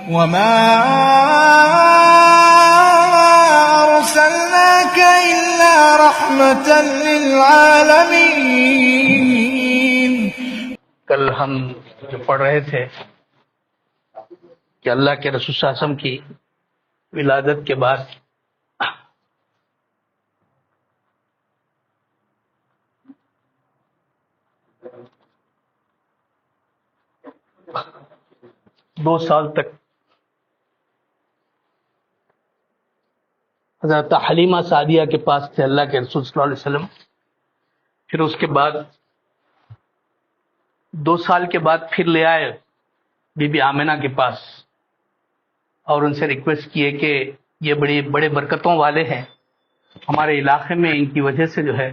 وما أرسلناك إلا رحمة للعالمين. کل ہم جو پڑھ رہے تھے کہ اللہ کے رسول صلی اللہ علیہ وسلم کی ولادت کے بعد دو سال تک حضرت حلیمہ سعدیہ کے پاس تھے اللہ کے رسول صلی اللہ علیہ وسلم. پھر اس کے بعد 2 سال کے بعد پھر لے آئے بی بی آمنہ کے پاس اور ان سے ریکویسٹ کیے کہ یہ بڑے برکتوں والے ہیں، ہمارے علاقے میں ان کی وجہ سے جو ہے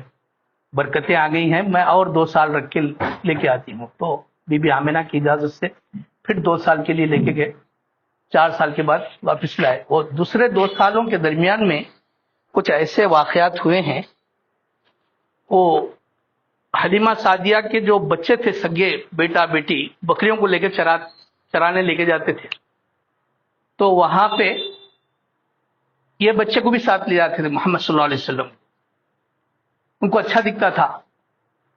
برکتیں آ گئی ہیں، میں اور 2 سال رکھ کے لے کے آتی ہوں. تو بی بی آمنہ کی اجازت سے پھر 2 سال کے لیے لے کے گئے. 4 سال کے بعد واپس لائے. اور دوسرے 2 سالوں کے درمیان میں کچھ ایسے واقعات ہوئے ہیں. وہ حلیمہ سعدیہ کے جو بچے تھے سگے بیٹا بیٹی بکریوں کو لے کے چرانے لے کے جاتے تھے، تو وہاں پہ یہ بچے کو بھی ساتھ لے جاتے تھے محمد صلی اللہ علیہ وسلم. ان کو اچھا دکھتا تھا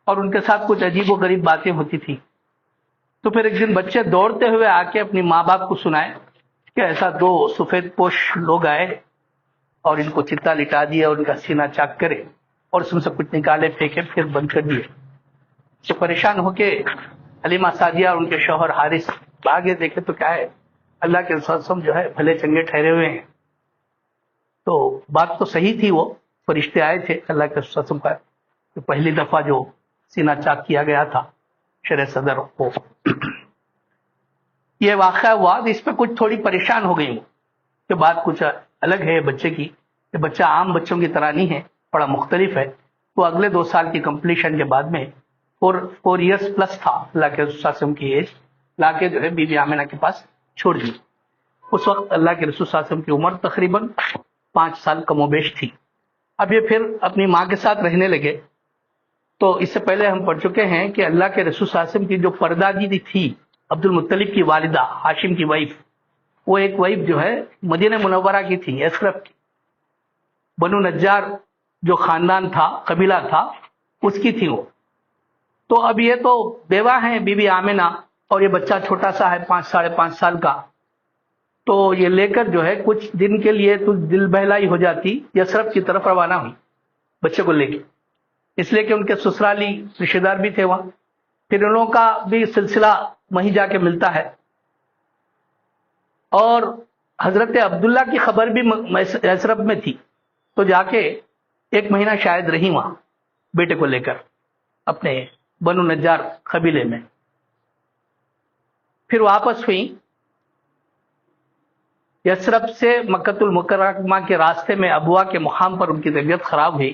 اور ان کے ساتھ کچھ عجیب و غریب باتیں ہوتی تھی. تو پھر ایک دن بچے دوڑتے ہوئے آ کے اپنی ماں باپ کو سنائے کہ ایسا 2 سفید پوش لوگ آئے اور ان کو چتا لٹا دیا اور ان کا سینہ چاک کرے اور اس میں سے کچھ نکالے پھینکے پھر بند کر دیے. تو پریشان ہو کے حلیمہ سعدیہ اور ان کے شوہر حارث آگے دیکھے تو کیا ہے، اللہ کے رسول جو ہے بھلے چنگے ٹھہرے ہوئے ہیں. تو بات تو صحیح تھی، وہ فرشتے آئے تھے اللہ کے رسول کا کہ پہلی دفعہ جو سینہ چاک کیا گیا تھا شرع صدر کو. یہ واقعہ ہوا، اس پہ کچھ تھوڑی پریشان ہو گئی ہوں کہ بات کچھ الگ ہے بچے کی، کہ بچہ عام بچوں کی طرح نہیں ہے، بڑا مختلف ہے. وہ اگلے 2 سال کی کمپلیشن کے بعد میں 4 ایئرس پلس تھا اللہ کے رسول صلی اللہ علیہ وسلم کی ایج، لا کے جو ہے بی بی آمنہ کے پاس چھوڑ دی. اس وقت اللہ کے رسول صلی اللہ علیہ وسلم کی عمر تقریباً 5 سال کم و بیش تھی. اب یہ پھر اپنی ماں کے ساتھ رہنے لگے. تو اس سے پہلے ہم پڑھ چکے ہیں کہ اللہ کے رسول صلی اللہ علیہ وسلم کی جو پردادی تھی عبد المطلب کی والدہ ہاشم کی وائف، وہ ایک وائف جو ہے مدینہ منورہ کی تھی، یثرب کی، بنو نجار جو خاندان تھا قبیلہ تھا اس کی تھی وہ. تو اب یہ تو بیوہ ہیں بی بی آمنہ اور یہ بچہ چھوٹا سا ہے 5 ساڑھے 5 سال کا. تو یہ لے کر جو ہے کچھ دن کے لیے تو دل بہلائی ہو جاتی یثرب کی طرف روانہ ہوئی بچے کو لے کے، اس لیے کہ ان کے سسرالی رشتے دار بھی تھے وہاں. پھر ان لوگوں کا بھی سلسلہ وہیں جا کے ملتا ہے. اور حضرت عبداللہ کی خبر بھی یثرب میں تھی، تو جا کے 1 مہینہ شاید رہی وہاں بیٹے کو لے کر اپنے بنو نجار قبیلے میں. پھر واپس ہوئی یثرب سے مکۃ المکرمہ کے راستے میں ابوا کے مقام پر ان کی طبیعت خراب ہوئی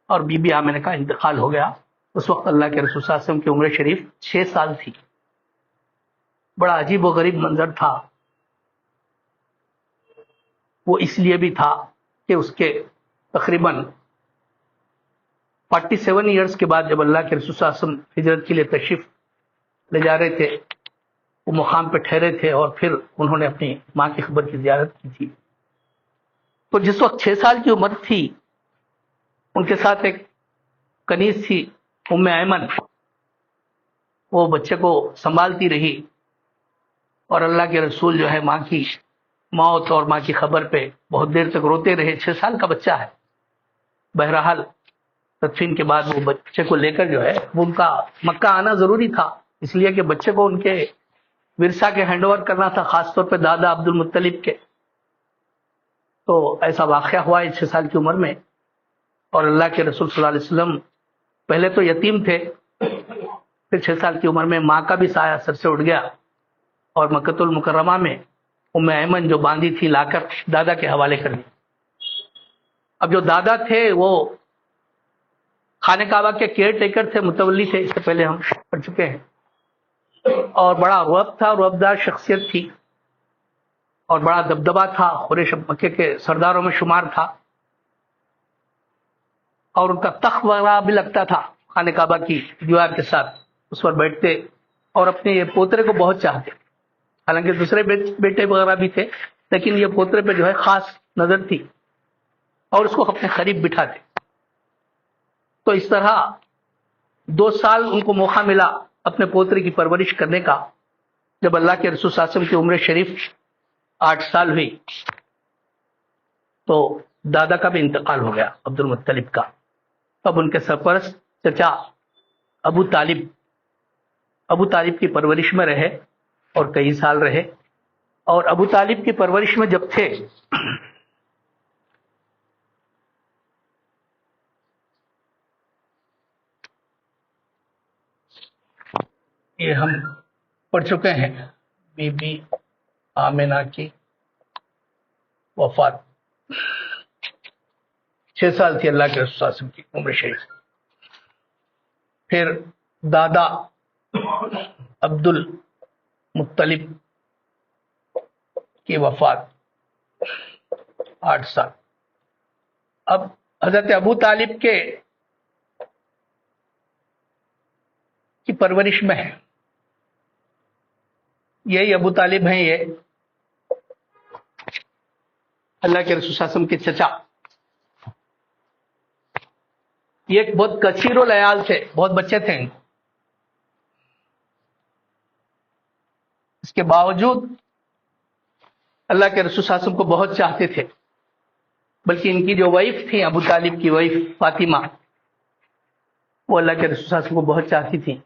اور بی بی آمنہ کا انتقال ہو گیا. اس وقت اللہ کے رسول صلی اللہ علیہ وسلم کی عمر شریف 6 سال تھی. بڑا عجیب و غریب منظر تھا. وہ اس لیے بھی تھا کہ اس کے تقریباً 47 ایئرس کے بعد جب اللہ کے رسول صلی اللہ علیہ وسلم ہجرت کے لیے تشریف لے جا رہے تھے، وہ مقام پہ ٹھہرے تھے اور پھر انہوں نے اپنی ماں کی خبر کی زیارت کی تھی. تو جس وقت 6 سال کی عمر تھی، ان کے ساتھ ایک کنیز تھی ام ایمن، وہ بچے کو سنبھالتی رہی اور اللہ کے رسول جو ہے ماں کی موت اور ماں کی خبر پہ بہت دیر تک روتے رہے. 6 سال کا بچہ ہے. بہرحال تدفین کے بعد وہ بچے کو لے کر جو ہے وہ ان کا مکہ آنا ضروری تھا، اس لیے کہ بچے کو ان کے ورثہ کے ہینڈ اوور کرنا تھا، خاص طور پہ دادا عبد المطلب کے. تو ایسا واقعہ ہوا 6 سال کی عمر میں. اور اللہ کے رسول صلی اللہ علیہ وسلم پہلے تو یتیم تھے، پھر 6 سال کی عمر میں ماں کا بھی سایہ سر سے اٹھ گیا اور مکۃ المکرمہ میں ام ایمن جو باندھی تھی لا کر دادا کے حوالے کر دی. اب جو دادا تھے وہ خانہ کعبہ کے کیئر ٹیکر تھے، متولی تھے، اس سے پہلے ہم پڑھ چکے ہیں. اور بڑا رعب تھا، رعبدار شخصیت تھی اور بڑا دبدبا تھا، قریش مکے کے سرداروں میں شمار تھا. اور ان کا تخت وغیرہ بھی لگتا تھا خانہ کعبہ کی دیوار کے ساتھ، اس پر بیٹھتے اور اپنے یہ پوترے کو بہت چاہتے. حالانکہ دوسرے بیٹے وغیرہ بھی تھے، لیکن یہ پوترے پہ جو ہے خاص نظر تھی اور اس کو اپنے قریب بٹھاتے. تو اس طرح 2 سال ان کو موقع ملا اپنے پوترے کی پرورش کرنے کا. جب اللہ کے رسول صلی اللہ علیہ وسلم کی عمر شریف 8 سال ہوئی تو دادا کا بھی انتقال ہو گیا، عبد المطلب کا. اب ان کے سرپرست چچا ابو طالب کی پرورش میں رہے اور کئی سال رہے. اور ابو طالب کی پرورش میں جب تھے یہ ہم پڑھ چکے ہیں بی بی آمنہ کی وفات 6 سال تھی اللہ کے رسول صلی اللہ علیہ وسلم کی عمر شریف. پھر دادا عبد المطلب کی وفات 8 سال. اب حضرت ابو طالب کی پرورش میں ہے. یہی ابو طالب ہیں، یہ اللہ کے رسول صلی اللہ علیہ وسلم کے چچا. یہ ایک بہت کثیر العیال تھے، بہت بچے تھے. اس کے باوجود اللہ کے رسول صلی اللہ علیہ وسلم کو بہت چاہتے تھے. بلکہ ان کی جو وائف تھی ابو طالب کی وائف فاطمہ، وہ اللہ کے رسول صلی اللہ علیہ وسلم کو بہت چاہتی تھی.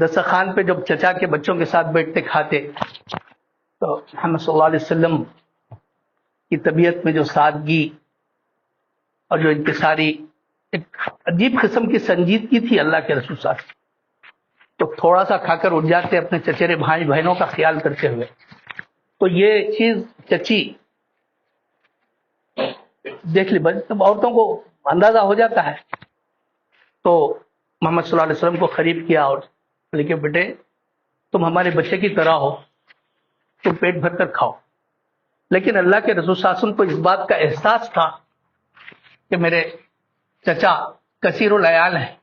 دسترخوان پہ جب چچا کے بچوں کے ساتھ بیٹھتے کھاتے تو محمد صلی اللہ علیہ وسلم کی طبیعت میں جو سادگی اور جو انکساری ایک عجیب قسم کی سنجیدگی تھی اللہ کے رسول صلی اللہ علیہ وسلم، تو تھوڑا سا کھا کر اٹھ جاتے اپنے چچیرے بھائی بہنوں کا خیال کرتے ہوئے. تو یہ چیز چچی دیکھ لی، عورتوں کو اندازہ ہو جاتا ہے. تو محمد صلی اللہ علیہ وسلم کو قریب کیا اور کہ بیٹے تم ہمارے بچے کی طرح ہو، تم پیٹ بھر کر کھاؤ. لیکن اللہ کے رسول صلی اللہ علیہ وسلم کو اس بات کا احساس تھا کہ میرے چچا کثیر العیال ہیں.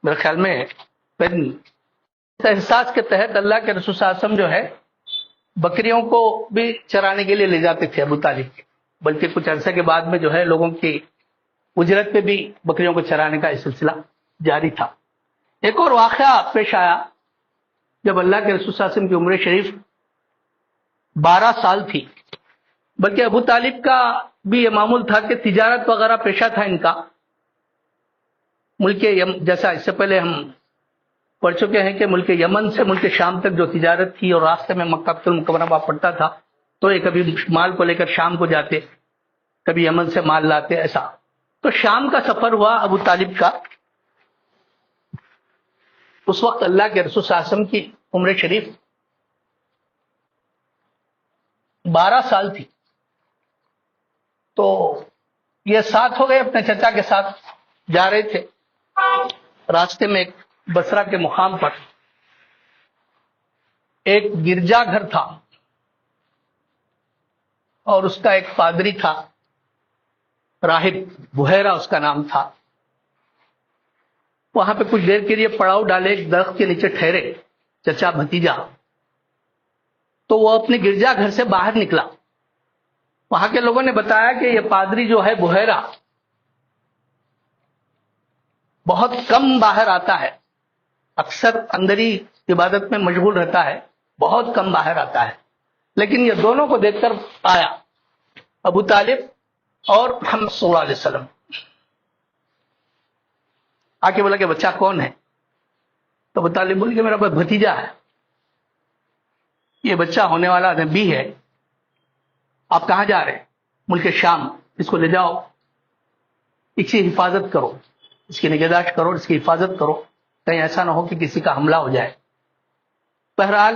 میرے خیال میں اس احساس کے تحت اللہ کے رسول صلی اللہ علیہ وسلم جو ہے بکریوں کو بھی چرانے کے لیے لے جاتے تھے ابو طالب کے. بلکہ کچھ عرصے کے بعد میں جو ہے لوگوں کی اجرت پہ بھی بکریوں کو چرانے کا یہ سلسلہ جاری تھا. ایک اور واقعہ پیش آیا جب اللہ کے رسول صلی اللہ علیہ وسلم کی عمر شریف 12 سال تھی. بلکہ ابو طالب کا بھی یہ معمول تھا کہ تجارت وغیرہ پیشہ تھا ان کا. ملک جیسا اس سے پہلے ہم پڑھ چکے ہیں کہ ملک یمن سے ملک شام تک جو تجارت تھی اور راستے میں مکہ المکرمہ پڑتا تھا تو یہ کبھی مال کو لے کر شام کو جاتے، کبھی یمن سے مال لاتے ایسا. تو شام کا سفر ہوا ابو طالب کا. اس وقت اللہ کے رسول صلی اللہ علیہ وسلم کی عمر شریف 12 سال تھی. تو یہ ساتھ ہو گئے اپنے چچا کے ساتھ جا رہے تھے. راستے میں ایک بصرہ کے مقام پر ایک گرجا گھر تھا اور اس کا ایک پادری تھا، راہب بحیرہ اس کا نام تھا. وہاں پہ کچھ دیر کے لیے پڑاؤ ڈالے، ایک درخت کے نیچے ٹھہرے چچا بھتیجا. تو وہ اپنے گرجا گھر سے باہر نکلا. وہاں کے لوگوں نے بتایا کہ یہ پادری جو ہے بحیرہ بہت کم باہر آتا ہے، اکثر اندری عبادت میں مشغول رہتا ہے، بہت کم باہر آتا ہے. لیکن یہ دونوں کو دیکھ کر آیا، ابو طالب اور محمد صلی اللہ علیہ وسلم. آ کے بولا کہ بچہ کون ہے؟ تو ابو طالب بول کہ میرا بھتیجا ہے، یہ بچہ ہونے والا نبی ہے. آپ کہاں جا رہے ہیں؟ ملک شام. اس کو لے جاؤ، اس کی حفاظت کرو، اس کی نگہداشت کرو، اس کی حفاظت کرو، کہیں ایسا نہ ہو کہ کسی کا حملہ ہو جائے. بہرحال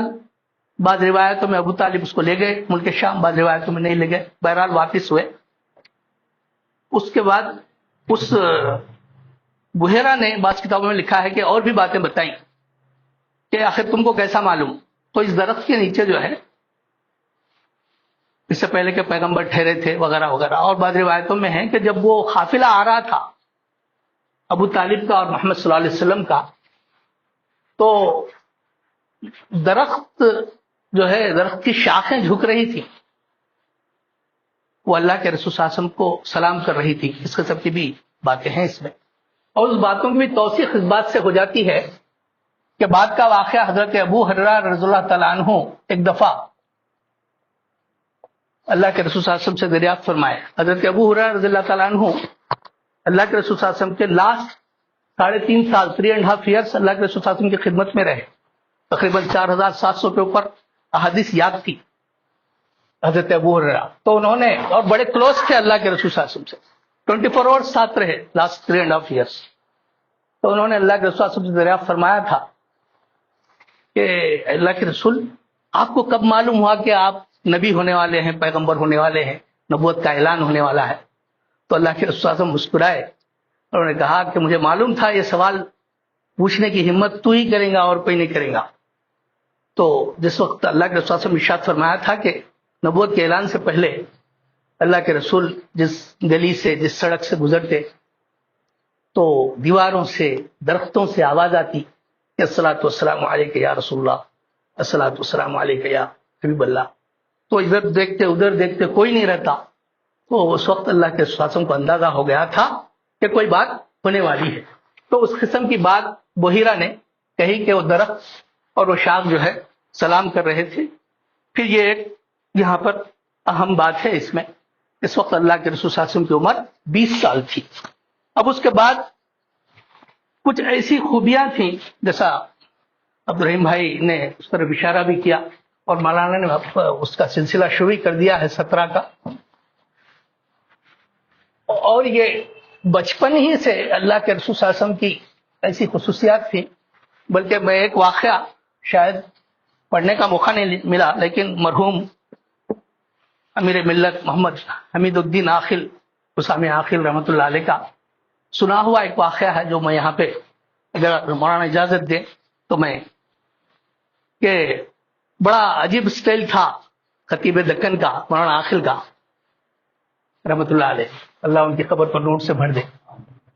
بعض روایتوں میں ابو طالب اس کو لے گئے ملک شام، بعض روایتوں میں نہیں لے گئے. بہرحال واپس ہوئے. اس کے بعد اس بحیرہ نے بعض کتابوں میں لکھا ہے کہ اور بھی باتیں بتائیں کہ آخر تم کو کیسا معلوم. تو اس درخت کے نیچے جو ہے اس سے پہلے کہ پیغمبر ٹھہرے تھے وغیرہ وغیرہ. اور بعض روایتوں میں ہے کہ جب وہ قافلہ آ رہا تھا ابو طالب کا اور محمد صلی اللہ علیہ وسلم کا، تو درخت جو ہے، درخت کی شاخیں جھک رہی تھی، وہ اللہ کے رسول صلی اللہ علیہ وسلم کو سلام کر رہی تھی. اس قسم کی بھی باتیں ہیں اس میں. اور اس باتوں کی بھی توثیق اس بات سے ہو جاتی ہے کہ بعد کا واقعہ حضرت ابو ہریرہ رضی اللہ تعالیٰ عنہ ایک دفعہ اللہ کے رسول صلی اللہ علیہ وسلم سے دریافت فرمائے. حضرت ابو ہریرہ رضی اللہ تعالیٰ عنہ اللہ کے رسول صلی اللہ علیہ وسلم کے لاسٹ 3.5 سال 3.5 ایئرس اللہ کے رسول صلی اللہ علیہ وسلم کی خدمت میں رہے. تقریباً 4700 کے اوپر احادیث یاد تھی حضرت ابو ہریرہ. تو انہوں نے، اور بڑے کلوز تھے اللہ کے رسول صلی اللہ علیہ وسلم سے، 24 آورس ساتھ رہے لاسٹ 3.5 ایئرس. تو انہوں نے اللہ کے رسول صلی اللہ علیہ وسلم سے دریافت فرمایا تھا کہ اللہ کے رسول، آپ کو کب معلوم ہوا کہ آپ نبی ہونے والے ہیں، پیغمبر ہونے والے ہیں، نبوت کا اعلان ہونے والا ہے؟ تو اللہ کے رسول صلی اللہ علیہ وسلم مسکرائے اور انہوں نے کہا کہ مجھے معلوم تھا یہ سوال پوچھنے کی ہمت تو ہی کرے گا اور کوئی نہیں کرے گا. تو جس وقت اللہ کے رسول صلی اللہ علیہ وسلم ارشاد فرمایا تھا کہ نبوت کے اعلان سے پہلے اللہ کے رسول جس گلی سے، جس سڑک سے گزرتے تو دیواروں سے، درختوں سے آواز آتی کہ الصلاۃ والسلام علیک یا رسول اللہ، الصلاۃ والسلام علیک یا حبیب اللہ. تو ادھر دیکھتے ادھر دیکھتے کوئی نہیں رہتا. تو اس وقت اللہ کے رسول کو اندازہ ہو گیا تھا کہ کوئی بات ہونے والی ہے. تو اس قسم کی بات بحیرہ نے کہی کہ وہ درخت اور وہ شاخ جو ہے سلام کر رہے تھے. پھر یہ ایک یہاں پر اہم بات ہے اس میں، اس وقت اللہ کے رسول صلی اللہ علیہ وسلم کی عمر 20 سال تھی. اب اس کے بعد کچھ ایسی خوبیاں تھیں، جیسا عبد الرحیم بھائی نے اس طرف اشارہ بھی کیا اور مولانا نے اس کا سلسلہ شروع کر دیا ہے 17 کا. اور یہ بچپن ہی سے اللہ کے رسول صلی اللہ علیہ وسلم کی ایسی خصوصیات تھی. بلکہ میں ایک واقعہ شاید پڑھنے کا موقع نہیں ملا، لیکن مرحوم امیر ملت محمد حمید الدین عاقل اسامی عاقل رحمۃ اللہ علیہ کا سنا ہوا ایک واقعہ ہے، جو میں یہاں پہ اگر مولانا اجازت دے تو میں، کہ بڑا عجیب سٹائل تھا خطیب دکن کا، مولانا عاقل کا رحمۃ اللہ علیہ، اللہ ان کی قبر پر نور سے بھر دے،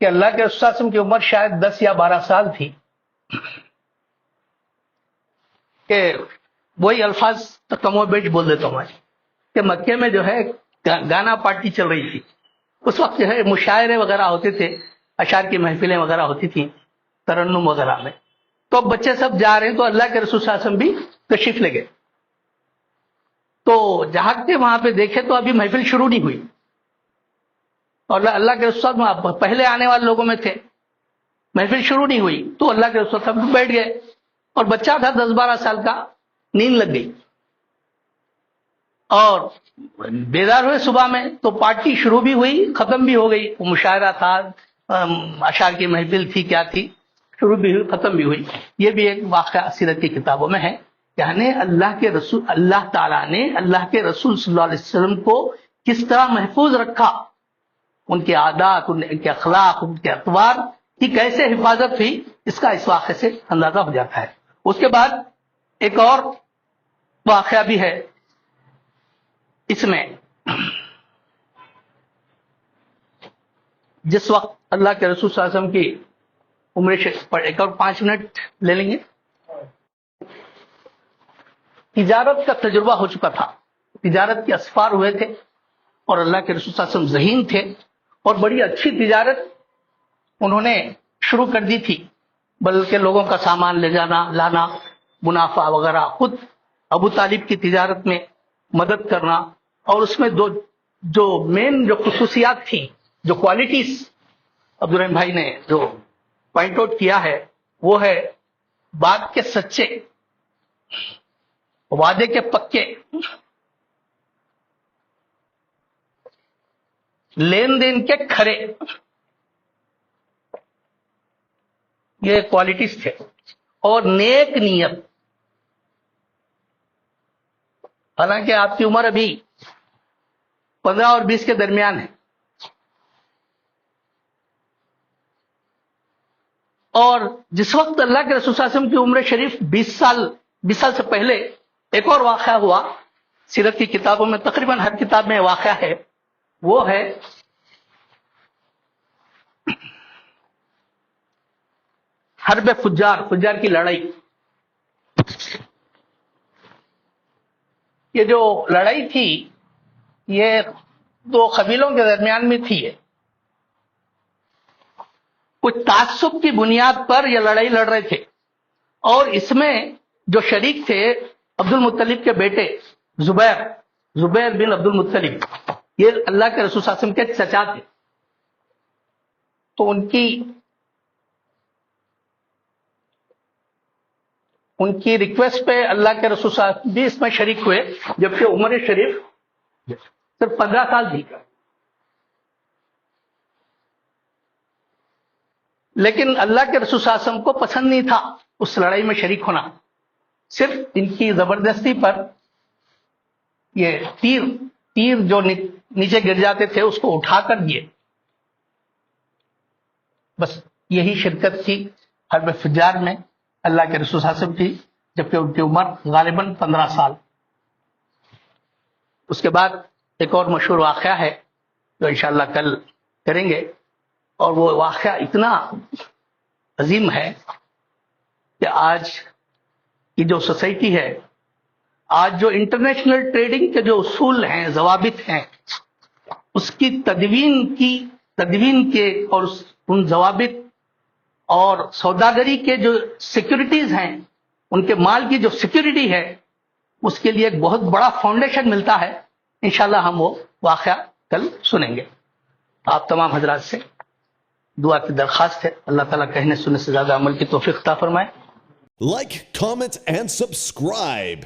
کہ اللہ کے رسول صلی اللہ علیہ وسلم کی عمر شاید 10 یا 12 سال تھی کہ وہی الفاظ کم و بیش بول دیتا ہوں میں، کہ مکے میں جو ہے گانا پارٹی چل رہی تھی. اس وقت جو ہے مشاعرے وغیرہ ہوتے تھے، اشعار کی محفلیں وغیرہ ہوتی تھیں، ترنم وغیرہ میں. تو بچے سب جا رہے ہیں تو اللہ کے رسول صلی اللہ علیہ وسلم بھی تشریف لے گئے. تو جہاں کے وہاں پہ دیکھے تو ابھی محفل شروع نہیں ہوئی، اور اللہ کے رسول صلی اللہ علیہ وسلم پہلے آنے والے لوگوں میں تھے. محفل شروع نہیں ہوئی تو اللہ کے رسول صلی اللہ علیہ وسلم بیٹھ گئے، اور بچہ تھا 10-12 سال کا، نیند لگ گئی اور بیدار ہوئے صبح میں تو پارٹی شروع بھی ہوئی، ختم بھی ہو گئی. وہ مشاعرہ تھا، اشعار کی محفل تھی، کیا تھی، شروع بھی ہوئی ختم بھی ہوئی. یہ بھی ایک واقعہ سیرت کی کتابوں میں ہے. یعنی اللہ کے رسول، اللہ تعالیٰ نے اللہ کے رسول صلی اللہ علیہ وسلم کو کس طرح محفوظ رکھا، ان کے عادات، ان کے اخلاق، ان کے اطوار کی کیسے حفاظت ہوئی، اس کا اس واقعے سے اندازہ ہو جاتا ہے. اس کے بعد ایک اور واقعہ بھی ہے اس میں. جس وقت اللہ کے رسول صلی اللہ علیہ وسلم کی عمر، ایک اور 5 منٹ لے لیں گے. تجارت کا تجربہ ہو چکا تھا، تجارت کے اسفار ہوئے تھے، اور اللہ کے رسول صلی اللہ علیہ وسلم ذہین تھے اور بڑی اچھی تجارت انہوں نے شروع کر دی تھی. بلکہ لوگوں کا سامان لے جانا، لانا، منافع وغیرہ، خود ابو طالب کی تجارت میں مدد کرنا. اور اس میں جو مین جو خصوصیات تھیں، جو کوالٹیز عبد الرحیم بھائی نے جو پوائنٹ آؤٹ کیا ہے، وہ ہے بات کے سچے، وعدے کے پکے، لین دین کے کھرے. یہ کوالٹیز تھے. اور نیک نیت. حالانکہ آپ کی عمر ابھی 15 اور 20 کے درمیان ہے، اور جس وقت اللہ کے رسول صلی اللہ علیہ وسلم کی عمر شریف 20 سال سے پہلے ایک اور واقعہ ہوا، سیرت کی کتابوں میں تقریباً ہر کتاب میں واقعہ ہے. وہ ہے حرب فجار، فجار کی لڑائی. یہ جو لڑائی تھی یہ دو قبیلوں کے درمیان میں تھی. کچھ تعصب کی بنیاد پر یہ لڑائی لڑ رہے تھے، اور اس میں جو شریک تھے عبد المطلب کے بیٹے زبیر بن عبد المطلب، یہ اللہ کے رسول صلی اللہ علیہ وسلم کے چچا تھے. تو ان کی ریکویسٹ پہ اللہ کے رسول صلی اللہ علیہ وسلم بھی اس میں شریک ہوئے، جبکہ عمر شریف صرف 15 سال تھی. لیکن اللہ کے رسول صلی اللہ علیہ وسلم کو پسند نہیں تھا اس لڑائی میں شریک ہونا. صرف ان کی زبردستی پر یہ تیر جو نیچے گر جاتے تھے اس کو اٹھا کر دیے. بس یہی شرکت تھی حرب فجار میں اللہ کے رسول صلی اللہ علیہ وسلم کی، جبکہ ان کی عمر غالباً 15 سال. اس کے بعد ایک اور مشہور واقعہ ہے جو انشاءاللہ کل کریں گے، اور وہ واقعہ اتنا عظیم ہے کہ آج کی جو سوسائٹی ہے، آج جو انٹرنیشنل ٹریڈنگ کے جو اصول ہیں، ضوابط ہیں، اس کی تدوین کے اور ان ضوابط اور سوداگری کے جو سیکورٹیز ہیں، ان کے مال کی جو سیکورٹی ہے، اس کے لیے ایک بہت بڑا فاؤنڈیشن ملتا ہے. انشاءاللہ ہم وہ واقعہ کل سنیں گے. آپ تمام حضرات سے دعا کی درخواست ہے، اللہ تعالیٰ کہنے سننے سے زیادہ عمل کی توفیق عطا فرمائے. Like, comment, and subscribe.